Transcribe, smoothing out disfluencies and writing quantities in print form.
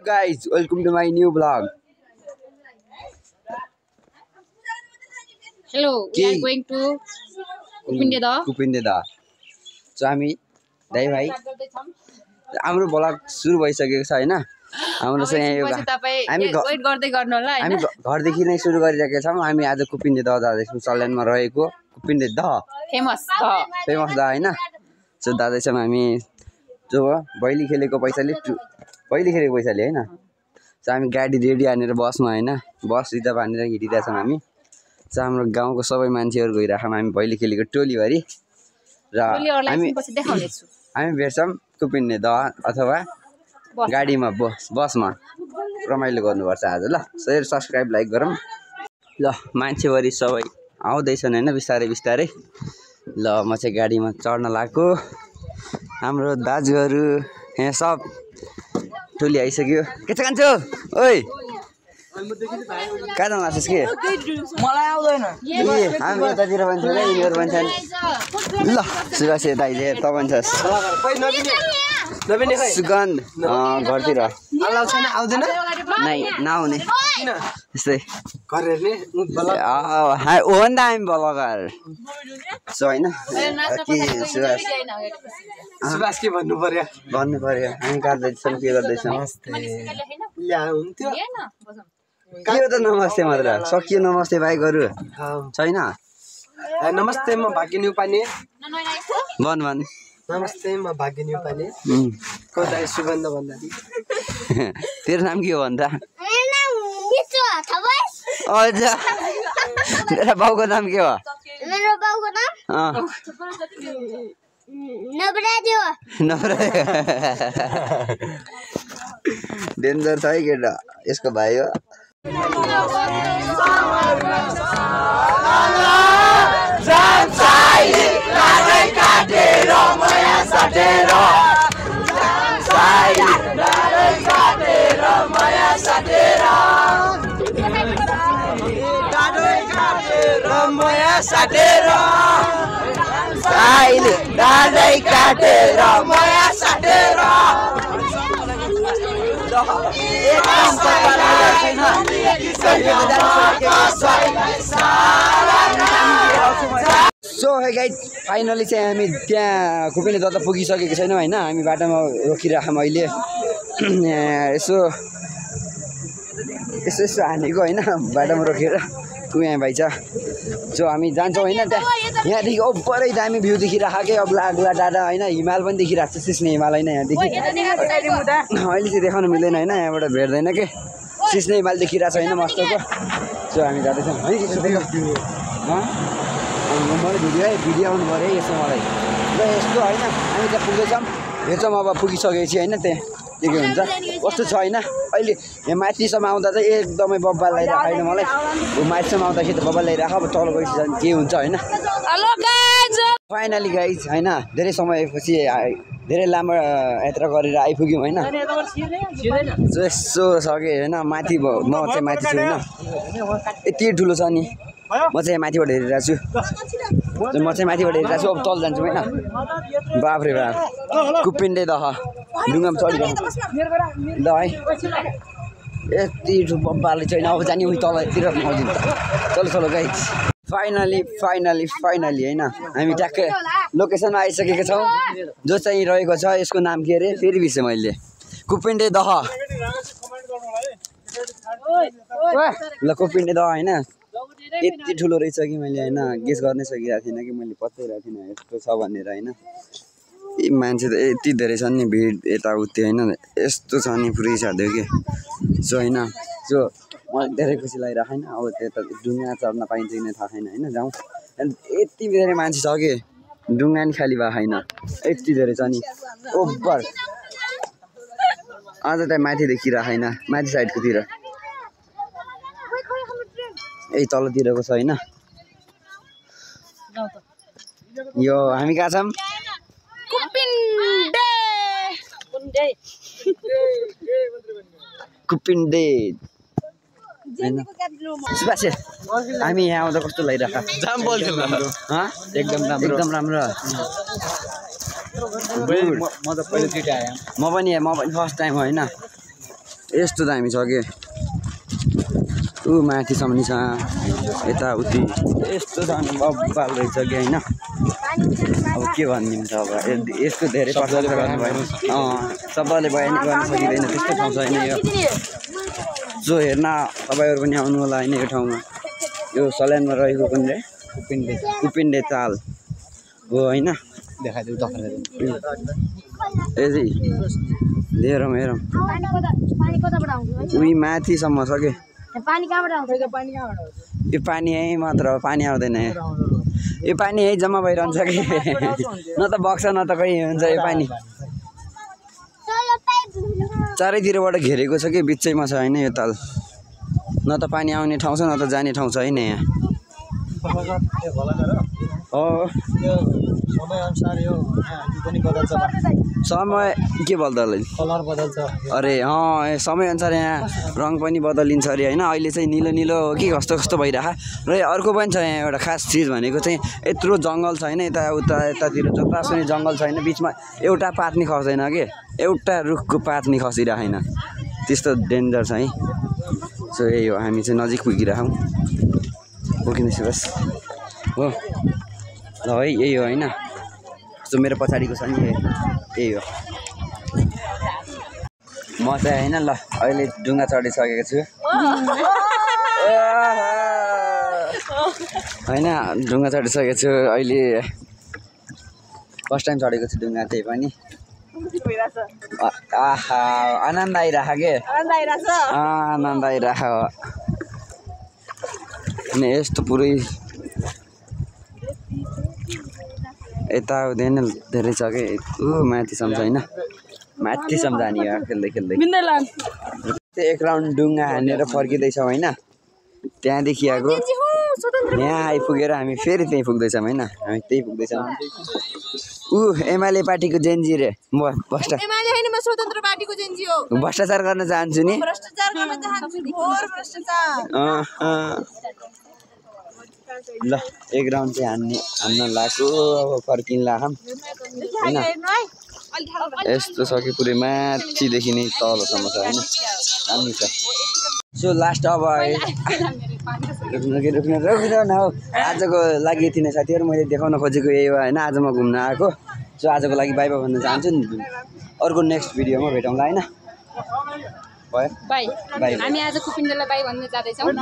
Guys, welcome to my new vlog. Hello, we are going to Kupindeda. Kupindeda. So हामी दाइ भाइ हाम्रो vlog सुरु भइसकेको छ हैन हाम्रो चाहिँ यो हामी वेट गर्दै गर्नु होला हैन हामी घरदेखि नै सुरु गरिरहेका छौं हामी आज कुपिन्देदा जाँदैछौं सल्यानमा रहेको कुपिन्देदा फेमस दा हैन सो जाँदैछौं हामी जो भैली खेलेको पैसाले हैन सो हामी गाडी रेडी हानेर बसमा हैन बस रिजर्भ हानेर हिँडिरहेछौं हामी सो हाम्रो गाउँको सबै मान्छेहरु गइराखौं हामी भैली खेलेको टोली भरि र हामी भेट्छौं कुपिन्देदा अथवा गाडीमा बसमा रमाइलो गर्नुपर्छ आज ल शेयर सब्स्क्राइब लाइक गरौँ ल मान्छेभरि सबै आउँदैछन् हैन बिस्तारै बिस्तारै ल म चाहिँ गाडीमा चढ्न लाग्यो हाम्रो दाजुहरु यहाँ सब टोली आइसक्यो के छ कान्छो ओइ कहाँ जान लाग्छस् के मलाई आउँदैन हामी यतातिर भन्छ ल यिनीहरु भन्छन् ल सुभाष दाइले त भन्छस् सुगन्ध घरतिर अलाउ छैन आउँदैन नै नआउने त्यस्तै गरेर्ने हो नि त हामी भलगर सो हैन के सुभाष के भन्नु पर्यो हामी गर्दैछौँ के गर्दैछौँ ल्या हुन्थ्यो के हो त नमस्ते मात्र सकियो नमस्ते बाइकहरु छैन नमस्ते म भाग्य न्युपाने भन नमस्ते म भाग्य न्युपाने को दाइ सुगन्ध भन्दा तेरो नाम के हो भन्दा अच्छा तेरो बाउको नाम के हो मेरो बाउको नाम नवराज हो डेन्जर छ है केटा यसको भाइ हो सो है गाइज फाइनली चाहिँ हामी त्यहाँ कुपिन्देदा त पुगिसकेको छैनौँ हैन हामी बाटोमा रोकिराखौँ अहिले यसो हानेको हैन बाटोमा रोकेर यहाँ भाइ छ जो हामी जान्छौँ हैन त्यहाँ यहाँदेखि ओभरै दामी भ्यू देखिरहेको के अग्ला अग्ला डाँडा हैन हिमाल पनि देखिरहेको छ सिस्ने हिमाल हैन यहाँदेखि अहिले चाहिँ देखाउनु मिल्दैन हैन यहाँबाट भेट्दैन के सिस्ने हिमाल देखिरहेको छ हैन मस्तको सो हामी जाँदैछौँ है मलाई भिडियो आउनु पऱ्यो है यसो मलाई र यस्तो होइन हामी त्यहाँ पुग्दैछौँ हेर्छौँ अब पुगिसकेपछि होइन त्यहाँ के हुन्छ कस्तो छ होइन अहिले यहाँ माथिसम्म आउँदा चाहिँ एकदमै बब्बा लगाइरहेको होइन मलाई माथिसम्म आउँदाखेरि त बब्बा लगाइरहेको अब तल गएपछि के हुन्छ होइन फाइनली गाइज होइन धेरै समयपछि धेरै लामो यात्रा गरेर आइपुग्यौँ होइन यसो छ कि होइन माथि म चाहिँ माथि छु होइन यति ठुलो छ नि म चाहिँ माथिबाट हेरिरहेको छु अब तल जान्छु होइन बाफ्रे बाफ कुपिन्देदा ढुङ्गामा चढिरहेको ल है यति बब्बाले छैन अब जाने उही तलतिर चलो गाइज फाइनली होइन हामी ट्याक्कै लोकेसनमा आइसकेका छौँ जो चाहिँ रहेको छ यसको नाम के अरे फेरि बिर्सेँ मैले कुपिन्देदा ल कुपिन्देदा होइन यति ठुलो रहेछ कि मैले होइन गेस गर्नै सकिरहेको थिइनँ कि मैले पत्याइरहेको थिइनँ यस्तो छ भनेर होइन यी मान्छे त यति धेरै छन् नि भिड यताउति होइन यस्तो छ नि पुरै छाडिदियो कि सो होइन सो मलाई धेरै खुसी लागिरहेको छैन अब त्यता डुङ्गा चढ्न पाइन्छ कि नै थाहा छैन होइन जाउँ यति धेरै मान्छे छ कि डुङ्गा नि खाली भएको छैन यति धेरै छ नि ओभर अझ त माथि देखिरहेको छैन माथि साइडकोतिर यही तलतिरको छ होइन यो हामी कहाँ छौँ कुपिन्डे सुभाष हामी यहाँ आउँदा कस्तो लागिरहेको एकदम राम्रो म पनि फर्स्ट टाइम होइन यस्तो दामी छ के ऊ माथिसम्म नि छ यताउति यस्तो दामी बब्बाल रहेछ कि होइन अब के भनिदिन्छ अब यस्तो धेरै प्रशंसा गर्नुभयो सबैले बयान गर्न सकिँदैन त्यस्तो ठाउँ छैन यो जो हेर्न तपाईँहरू पनि आउनु होला होइन यो ठाउँमा यो सल्यानमा रहेको कुन कुपिन्डे चाल हो होइन हेरौँ हेरौँ उही माथिसम्म छ कि यो पानी यहीँ मात्र हो पानी आउँदैन यो पानी यहीँ जम्मा भइरहन्छ कि न त बग्छ न त कहीँ हुन्छ यो पानी चारैतिरबाट घेरेको छ कि बिचैमा छ होइन यो ताल न त पानी आउने ठाउँ छ न त जाने ठाउँ छ होइन यहाँ समय के बदल्छ कलर बदल्छ अरे समय अनुसार यहाँ रङ पनि बदलिन्छ अरे होइन अहिले चाहिँ निलो निलो हो कि कस्तो कस्तो भइरह र अर्को पनि छ यहाँ एउटा खास चिज भनेको चाहिँ यत्रो जङ्गल छैन यताउता यतातिर जतासुनी जङ्गल छैन बिचमा एउटा पात नि खस्दैन कि एउटा रुखको पात नि खसिरहेन त्यस्तो डेन्जर छ है सो यही हो हामी चाहिँ नजिक पुगिरहेछौँ पुगिँदैछु बस हो ल है यही हो होइन सो मेरो पछाडिको छ नि यही हो म चाहिँ होइन ल अहिले डुङ्गा चढिसकेको छु होइन डुङ्गा चढिसकेको छु अहिले फर्स्ट टाइम चढेको छु डुङ्गा त्यही पनि आहा आनन्द आइरह के आनन्द आइरह अनि यस्तो पुरै यता हुँदैन धेरै छ कि माथिसम्म होइन माथिसम्म जाने हो खेल्दै खेल्दै एक राउन्ड डुङ्गा हानेर फर्किँदैछौँ होइन त्यहाँदेखि आएको यहाँ आइपुगेर हामी फेरि त्यहीँ पुग्दैछौँ होइन हामी त्यहीँ पुग्दैछौँ एमाले पार्टीको जेन्जी रे म भ्रष्टाचार गर्न चाहन्छु नि ल एक राउन्ड चाहिँ हान्न लाग्यो अब फर्किँला होइन यस्तो छ कि पुरै माथिदेखि नै तलसम्म छ होइन दामी छ सो लास्ट अब रोक्न हौ आजको लागि यति नै साथीहरू मैले देखाउन खोजेको यही हो होइन आज म घुम्न आएको सो आजको लागि बाई बाई भन्न चाहन्छु नि अर्को नेक्स्ट भिडियोमा भेटौँला होइन बाई हामी आज कुपिन्डेलाई बाई भन्न जाँदैछौँ